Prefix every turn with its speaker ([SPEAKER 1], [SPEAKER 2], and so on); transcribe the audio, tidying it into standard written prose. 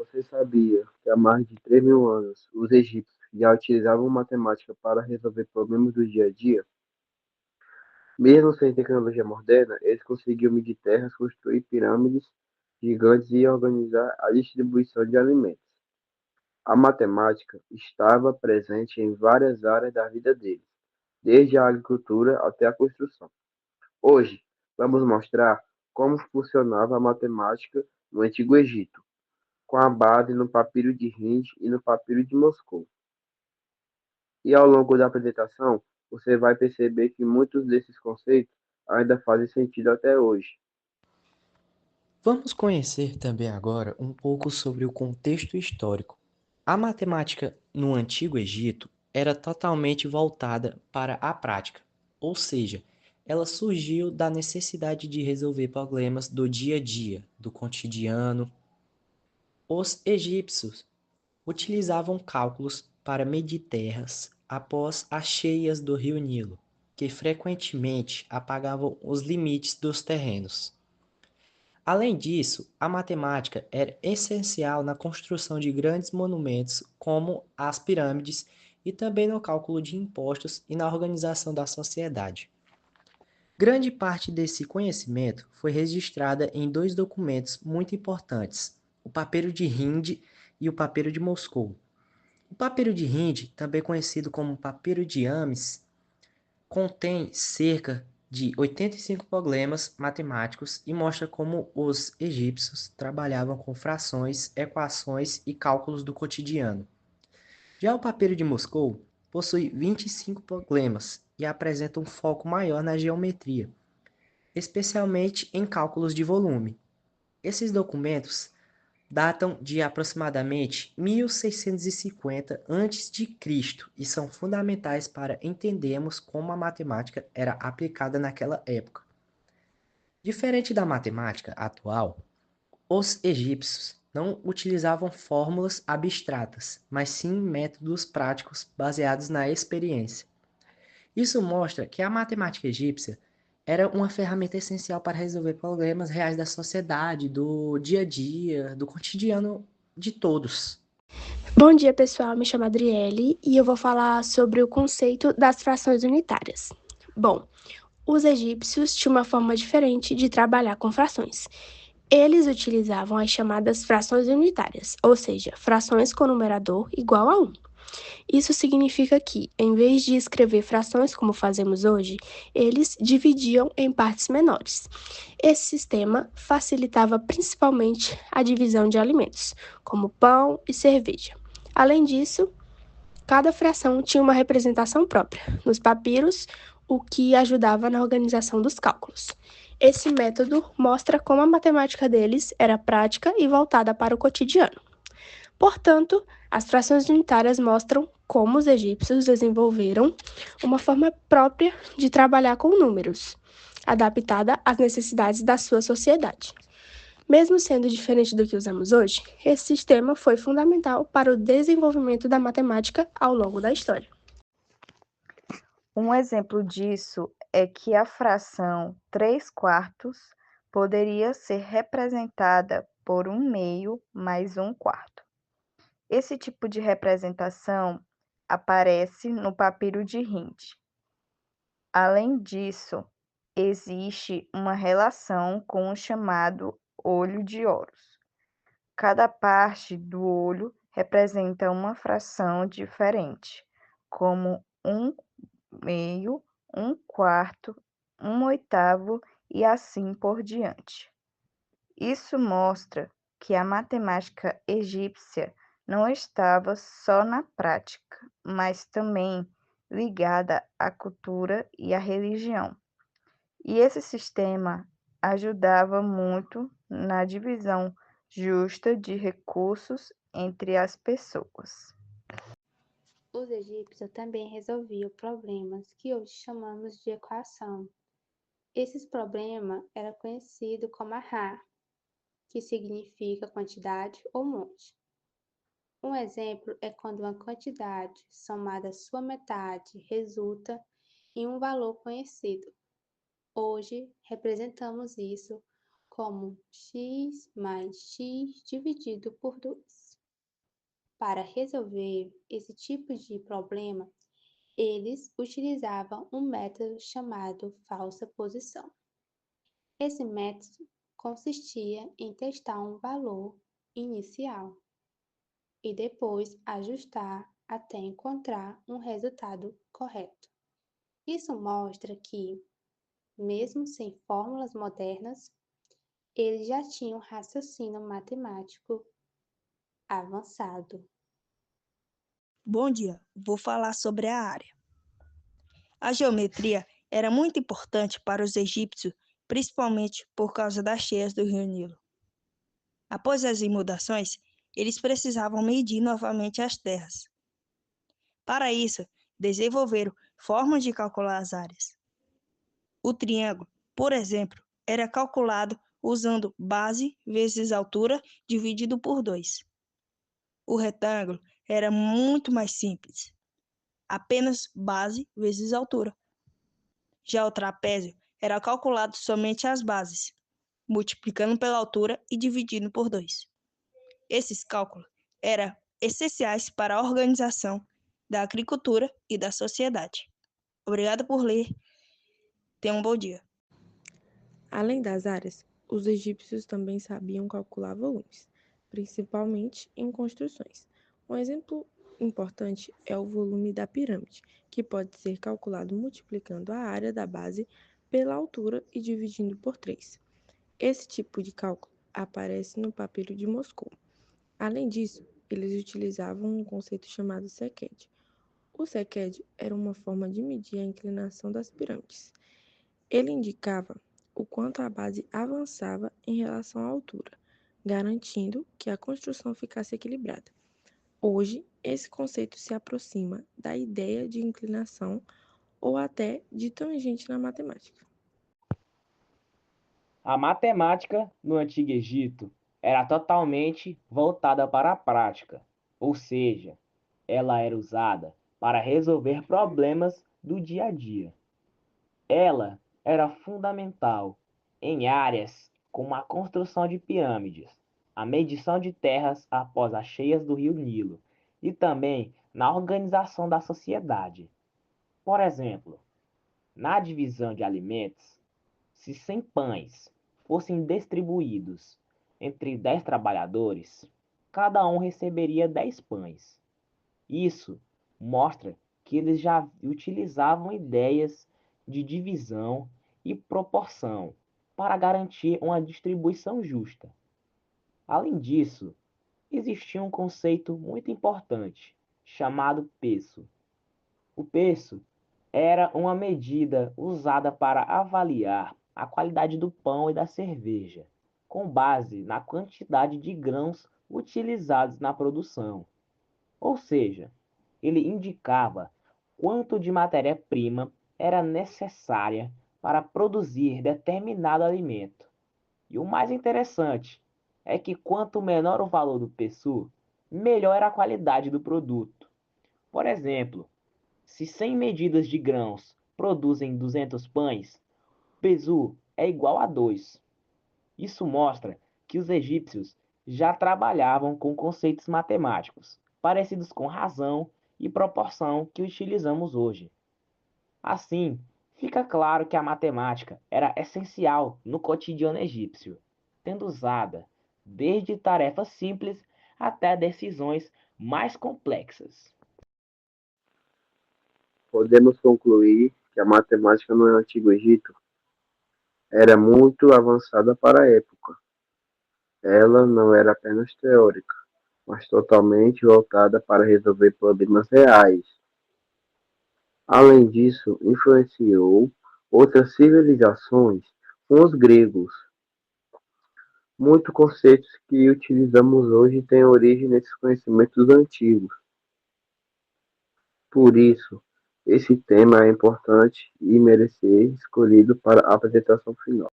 [SPEAKER 1] você sabia que há mais de 3.000 anos os egípcios já utilizavam matemática para resolver problemas do dia a dia? Mesmo sem tecnologia moderna, eles conseguiam medir terras, construir pirâmides gigantes e organizar a distribuição de alimentos. A matemática estava presente em várias áreas da vida deles, desde a agricultura até a construção. Hoje, vamos mostrar como funcionava a matemática no Antigo Egito, com a base no papiro de Hind e no papiro de Moscou. E ao longo da apresentação, você vai perceber que muitos desses conceitos ainda fazem sentido até hoje.
[SPEAKER 2] Vamos conhecer também agora um pouco sobre o contexto histórico. A matemática no Antigo Egito era totalmente voltada para a prática, ou seja, ela surgiu da necessidade de resolver problemas do dia a dia, do cotidiano. Os egípcios utilizavam cálculos para medir terras após as cheias do rio Nilo, que frequentemente apagavam os limites dos terrenos. Além disso, a matemática era essencial na construção de grandes monumentos, como as pirâmides, e também no cálculo de impostos e na organização da sociedade. Grande parte desse conhecimento foi registrada em dois documentos muito importantes, o Papiro de Hind e o Papiro de Moscou. O Papiro de Hind, também conhecido como Papiro de Ames, contém cerca de 85 problemas matemáticos e mostra como os egípcios trabalhavam com frações, equações e cálculos do cotidiano. Já o papiro de Moscou possui 25 problemas e apresenta um foco maior na geometria, especialmente em cálculos de volume. Esses documentos datam de aproximadamente 1650 a.C. e são fundamentais para entendermos como a matemática era aplicada naquela época. Diferente da matemática atual, os egípcios não utilizavam fórmulas abstratas, mas sim métodos práticos baseados na experiência. Isso mostra que a matemática egípcia era uma ferramenta essencial para resolver problemas reais da sociedade, do dia a dia, do cotidiano de todos.
[SPEAKER 3] Bom dia, pessoal. Me chamo Adriele e eu vou falar sobre o conceito das frações unitárias. Bom, os egípcios tinham uma forma diferente de trabalhar com frações. Eles utilizavam as chamadas frações unitárias, ou seja, frações com numerador igual a 1. Isso significa que, em vez de escrever frações como fazemos hoje, eles dividiam em partes menores. Esse sistema facilitava principalmente a divisão de alimentos, como pão e cerveja. Além disso, cada fração tinha uma representação própria nos papiros, o que ajudava na organização dos cálculos. Esse método mostra como a matemática deles era prática e voltada para o cotidiano. Portanto, as frações unitárias mostram como os egípcios desenvolveram uma forma própria de trabalhar com números, adaptada às necessidades da sua sociedade. Mesmo sendo diferente do que usamos hoje, esse sistema foi fundamental para o desenvolvimento da matemática ao longo da história.
[SPEAKER 4] Um exemplo disso é que a fração 3/4 poderia ser representada por 1/2 mais 1/4. Esse tipo de representação aparece no papiro de Hind. Além disso, existe uma relação com o chamado olho de Horus. Cada parte do olho representa uma fração diferente, como 1/2, 1/4, 1/8 e assim por diante. Isso mostra que a matemática egípcia não estava só na prática, mas também ligada à cultura e à religião. E esse sistema ajudava muito na divisão justa de recursos entre as pessoas.
[SPEAKER 5] Os egípcios também resolviam problemas que hoje chamamos de equação. Esses problemas eram conhecidos como Ra, que significa quantidade ou monte. Um exemplo é quando uma quantidade somada à sua metade resulta em um valor conhecido. Hoje representamos isso como x mais x dividido por 2. Para resolver esse tipo de problema, eles utilizavam um método chamado falsa posição. Esse método consistia em testar um valor inicial e depois ajustar até encontrar um resultado correto. Isso mostra que, mesmo sem fórmulas modernas, eles já tinham raciocínio matemático avançado.
[SPEAKER 6] Bom dia, vou falar sobre a área. A geometria era muito importante para os egípcios, principalmente por causa das cheias do rio Nilo. Após as inundações, eles precisavam medir novamente as terras. Para isso, desenvolveram formas de calcular as áreas. O triângulo, por exemplo, era calculado usando base vezes altura dividido por 2. O retângulo era muito mais simples, apenas base vezes altura. Já o trapézio era calculado somente as bases, multiplicando pela altura e dividindo por 2. Esses cálculos eram essenciais para a organização da agricultura e da sociedade. Obrigado por ler. Tenha um bom dia.
[SPEAKER 7] Além das áreas, os egípcios também sabiam calcular volumes, principalmente em construções. Um exemplo importante é o volume da pirâmide, que pode ser calculado multiplicando a área da base pela altura e dividindo por 3. Esse tipo de cálculo aparece no papiro de Moscou. Além disso, eles utilizavam um conceito chamado sequed. O sequed era uma forma de medir a inclinação das pirâmides. Ele indicava o quanto a base avançava em relação à altura, garantindo que a construção ficasse equilibrada. Hoje, esse conceito se aproxima da ideia de inclinação ou até de tangente na matemática.
[SPEAKER 8] A matemática no Antigo Egito era totalmente voltada para a prática, ou seja, ela era usada para resolver problemas do dia a dia. Ela era fundamental em áreas como a construção de pirâmides, a medição de terras após as cheias do rio Nilo e também na organização da sociedade. Por exemplo, na divisão de alimentos, se 100 pães fossem distribuídos entre 10 trabalhadores, cada um receberia 10 pães. Isso mostra que eles já utilizavam ideias de divisão e proporção para garantir uma distribuição justa. Além disso, existia um conceito muito importante chamado peso. O peso era uma medida usada para avaliar a qualidade do pão e da cerveja, com base na quantidade de grãos utilizados na produção. Ou seja, ele indicava quanto de matéria-prima era necessária para produzir determinado alimento. E o mais interessante é que quanto menor o valor do peso, melhor era a qualidade do produto. Por exemplo, se 100 medidas de grãos produzem 200 pães, o peso é igual a 2. Isso mostra que os egípcios já trabalhavam com conceitos matemáticos, parecidos com razão e proporção que utilizamos hoje. Assim, fica claro que a matemática era essencial no cotidiano egípcio, sendo usada desde tarefas simples até decisões mais complexas.
[SPEAKER 1] Podemos concluir que a matemática no Antigo Egito era muito avançada para a época. Ela não era apenas teórica, mas totalmente voltada para resolver problemas reais. Além disso, influenciou outras civilizações, como os gregos. Muitos conceitos que utilizamos hoje têm origem nesses conhecimentos antigos. Por isso, esse tema é importante e merece ser escolhido para a apresentação final.